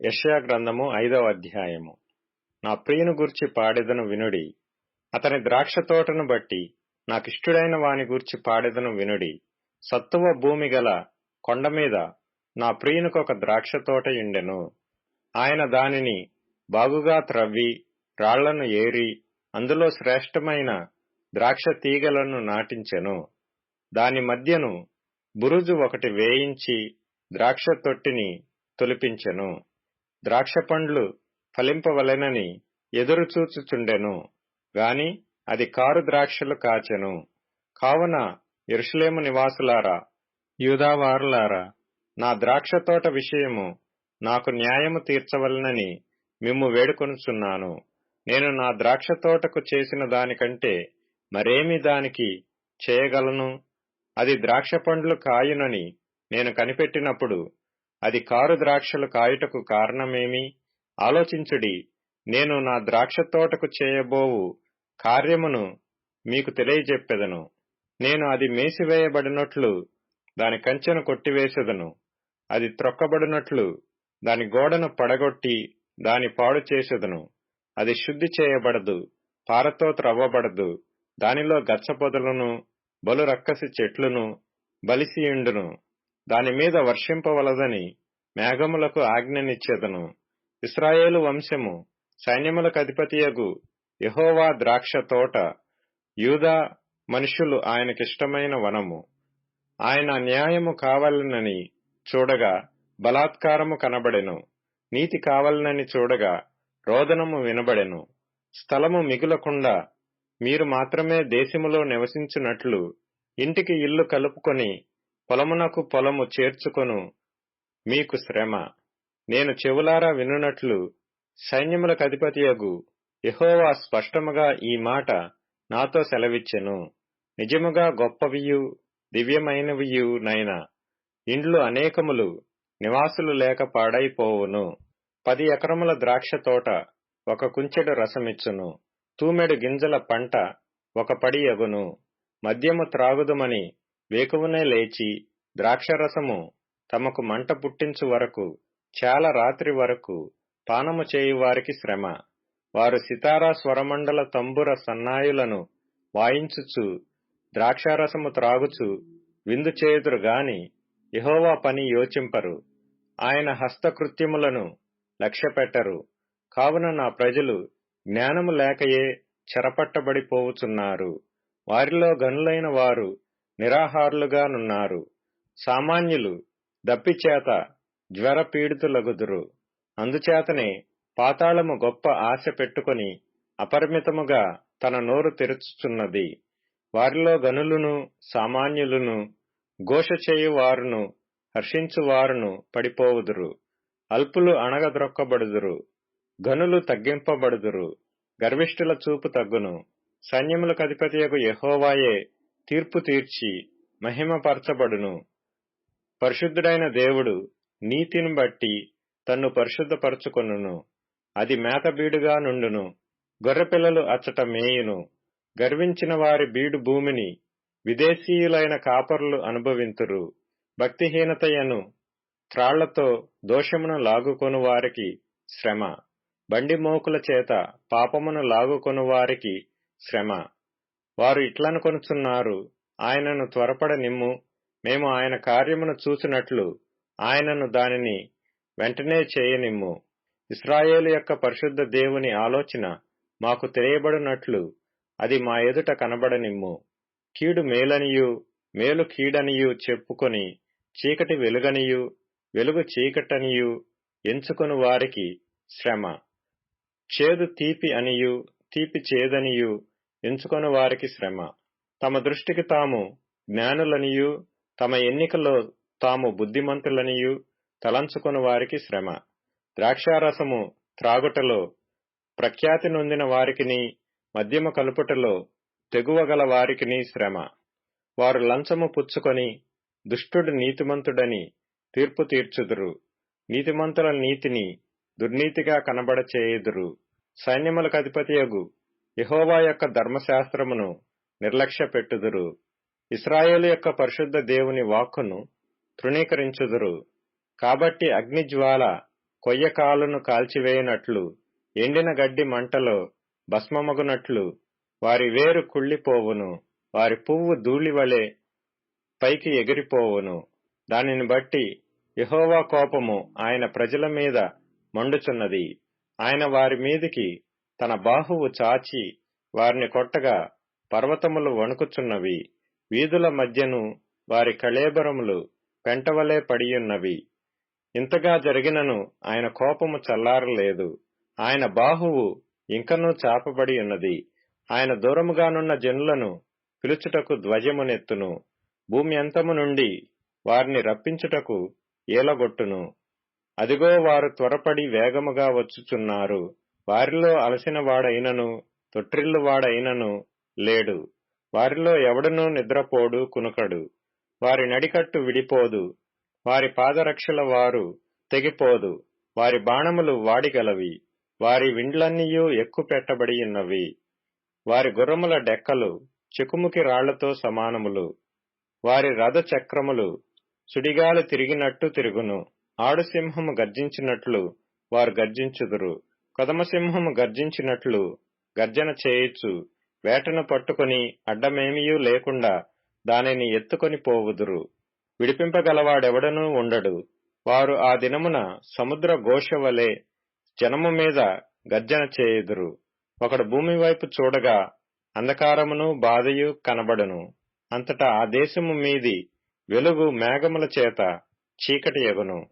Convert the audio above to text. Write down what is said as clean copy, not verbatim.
యెషయా గ్రంథము 5వ అధ్యాయము. నా ప్రియుని గూర్చి పాడెదను వినుడి. అతని ద్రాక్ష తోటను బట్టి నాకిష్టుడైన వాని గూర్చి పాడెదను వినుడి. సత్తువ భూమి గల కొండమీద నా ప్రియునికొక ద్రాక్ష తోటయుండెను. ఆయన దానిని బాగుగా త్రవ్వి రాళ్లను ఏరి అందులో శ్రేష్టమైన ద్రాక్ష తీగలను నాటించెను. దాని మధ్యను బురుజు ఒకటి వేయించి ద్రాక్ష తొట్టిని తొలిపించెను. ద్రాక్ష పండ్లు ఫలింపవలెనని ఎదురుచూచుచుండెను గాని అది కారు ద్రాక్షలు కాచెను. కావున యెరూషలేము నివాసులారా, యూదావారులారా, నా ద్రాక్ష తోట విషయము నాకు న్యాయము తీర్చవలెనని మిమ్ము వేడుకొనుచున్నాను. నేను నా ద్రాక్ష తోటకు చేసిన దానికంటే మరేమి దానికి చేయగలను? అది ద్రాక్ష పండ్లు కాయునని నేను కనిపెట్టినప్పుడు అది కారు ద్రాక్షలు కాయుటకు కారణమేమి? ఆలోచించుడి. నేను నా ద్రాక్ష తోటకు చేయబోవు కార్యమును మీకు తెలియజెప్పెదను. నేను అది మేసివేయబడినట్లు దాని కంచెను కొట్టివేసెదను. అది త్రొక్కబడినట్లు దాని గోడను పడగొట్టి దాని పాడు చేసెదను. అది శుద్ధి చేయబడదు, పారతో త్రవ్వబడదు. దానిలో గచ్చపొదలను బలు రక్కసి చెట్లును బలిసియుండును. దానిమీద వర్షింపవలదని మేఘములకు ఆజ్ఞనిచ్చెదను. ఇశ్రాయేలు వంశము సైన్యములకధిపతియగు యెహోవా ద్రాక్ష తోట, యూదా మనుషులు ఆయనకిష్టమైన వనము. ఆయన న్యాయము కావాలనని చూడగా బలాత్కారము కనబడెను. నీతి కావాలనని చూడగా రోదనము వినబడెను. స్థలము మిగులకుండా మీరు మాత్రమే దేశములో నివసించున్నట్లు ఇంటికి ఇల్లు కలుపుకొని పొలమునకు పొలము చేర్చుకొను మీకు శ్రమ. నేను చెవులారా వినున్నట్లు సైన్యములకధిపతియగు యెహోవా స్పష్టముగా ఈ మాట నాతో సెలవిచ్చెను. నిజముగా గొప్పవియు దివ్యమైనవియునైన ఇండ్లు అనేకములు నివాసులు లేక పాడైపోవును. 10 ఎకరముల ద్రాక్ష తోట 1 కుంచెడు రసమిచ్చును. తూమెడు గింజల పంట 1 పడి యగును. మద్యము త్రాగుదుమని వేకువనే లేచి ద్రాక్షరసము తమకు మంట పుట్టించు వరకు చాలా రాత్రి వరకు పానము చేయువారికి శ్రమ. వారు సితారా స్వరమండల తంబుర సన్నాయులను వాయించుచు ద్రాక్షారసము త్రాగుచు విందు చేయుదురు గాని యెహోవా పని యోచింపరు. ఆయన హస్తకృత్యములను లక్ష్యపెట్టరు. కావున నా ప్రజలు జ్ఞానము లేకయే చెరపట్టబడిపోవుచున్నారు. వారిలో గనులైన వారు నిరాహారులుగానున్నారు. సామాన్యులు దప్పిచేత జ్వరపీడితులగుదురు. అందుచేతనే పాతాళము గొప్ప ఆశ పెట్టుకొని అపరిమితముగా తన నోరు తెరుచుచున్నది. వారిలో గనులును సామాన్యులును ఘోష చేయువారును హర్షించువారును పడిపోవుదురు. అల్పులు అణగద్రొక్కబడుదురు, గనులు తగ్గింపబడుదురు. గర్విష్ఠుల చూపు తగ్గును. సైన్యములకధిపతియగు యెహోవాయే తీర్పు తీర్చి మహిమపరచబడును. పరిశుద్ధుడైన దేవుడు నీతిని బట్టి తన్ను పరిశుద్ధపరచుకొనును. అది మేతబీడుగా నుండును. గొర్రెపిల్లలు అచ్చట మేయును. గర్వించిన వారి బీడు భూమిని విదేశీయులైన కాపరులు అనుభవింతురు. భక్తిహీనతయను త్రాళ్లతో దోషమును లాగుకొను వారికి శ్రమ. బండి మోకుల చేత పాపమును లాగుకొను వారికి శ్రమ. వారు ఇట్లనుకొనుచున్నారు, ఆయనను త్వరపడ నిమ్ము, మేము ఆయన కార్యమును చూసినట్లు ఆయనను దానిని వెంటనే చేయనిమ్ము. ఇశ్రాయేలు యొక్క పరిశుద్ధ దేవుని ఆలోచన మాకు తెలియబడినట్లు అది మా ఎదుట కనబడనిమ్ము. కీడు మేలనియు మేలు కీడనియు చెప్పుకొని చీకటి వెలుగనియు వెలుగు చీకటనియు ఎంచుకొని వారికి శ్రమ. చేదు తీపి అనియు తీపి చేదనియు ఎంచుకొని వారికి శ్రమ. తమ దృష్టికి తాము జ్ఞానులనియు తమ ఎన్నికలో తాము బుద్ధిమంతులనియు తలంచుకొని వారికి శ్రమ. ద్రాక్షారసము త్రాగుటలో ప్రఖ్యాతి నొందిన వారికిని మద్యము కలుపుటలో తెగువగల వారికిని శ్రమ. వారు లంచము పుచ్చుకొని దుష్టుడు నీతిమంతుడని తీర్పు తీర్చుదురు. నీతిమంతుల నీతిని దుర్నీతిగా కనబడచేయుదురు. సైన్యములకధిపతియగు యెహోవా యొక్క ధర్మశాస్త్రమును నిర్లక్ష్య పెట్టుదురు. ఇశ్రాయేలు యొక్క పరిశుద్ధ దేవుని వాక్కును తృణీకరించుదురు. కాబట్టి అగ్నిజ్వాల కొయ్యకాలును కాల్చివేయునట్లు, ఎండిన గడ్డి మంటలో భస్మమగునట్లు వారి వేరు కుళ్ళిపోవును, వారి పువ్వు ధూళివలె పైకి ఎగిరిపోవును. దానిని బట్టి యెహోవా కోపము ఆయన ప్రజల మీద మండుచున్నది. ఆయన వారి మీదికి తన బాహువు చాచి వారిని కొట్టగా పర్వతములు వణుకుచున్నవి. వీధుల మధ్యను వారి కళేబరములు పెంటవలే పడియున్నవి. ఇంతగా జరిగినను ఆయన కోపము చల్లారలేదు. ఆయన బాహువు ఇంకనూ చాపబడి ఉన్నది. ఆయన దూరముగానున్న జనులను పిలుచుటకు ధ్వజమునెత్తును. భూమి అంతము నుండి వారిని రప్పించుటకు ఈలగొట్టును. అదిగో వారు త్వరపడి వేగముగా వచ్చుచున్నారు. వారిలో అలసిన వాడైనను తొట్రిల్లువాడైనను లేడు. వారిలో ఎవడనూ నిద్రపోడు, కునుకడు. వారి నడికట్టు విడిపోదు, వారి పాదరక్షల వారు తెగిపోదు. వారి బాణములు వాడిగలవి, వారి విండ్లన్నీయూ ఎక్కుపెట్టబడియున్నవి. వారి గుర్రముల డెక్కలు చెకుముకి రాళ్లతో సమానములు. వారి రథ చక్రములు సుడిగాలి తిరిగినట్టు తిరుగును. ఆడుసింహము గర్జించినట్లు వారు గర్జించుదురు. కదమసింహము గర్జించినట్లు గర్జన చేయుచు వేటను పట్టుకొని అడ్డమేమియూ లేకుండా దానిని ఎత్తుకొని పోవుదురు. విడిపింపగలవాడెవడనూ ఉండడు. వారు ఆ దినమున సముద్ర ఘోష వలె జనము మీద గర్జన చేయుదురు. ఒకడు భూమి వైపు చూడగా అంధకారమును బాధయు కనబడును. అంతటా ఆ దేశము మీది వెలుగు మేఘముల చేత చీకటి యగును.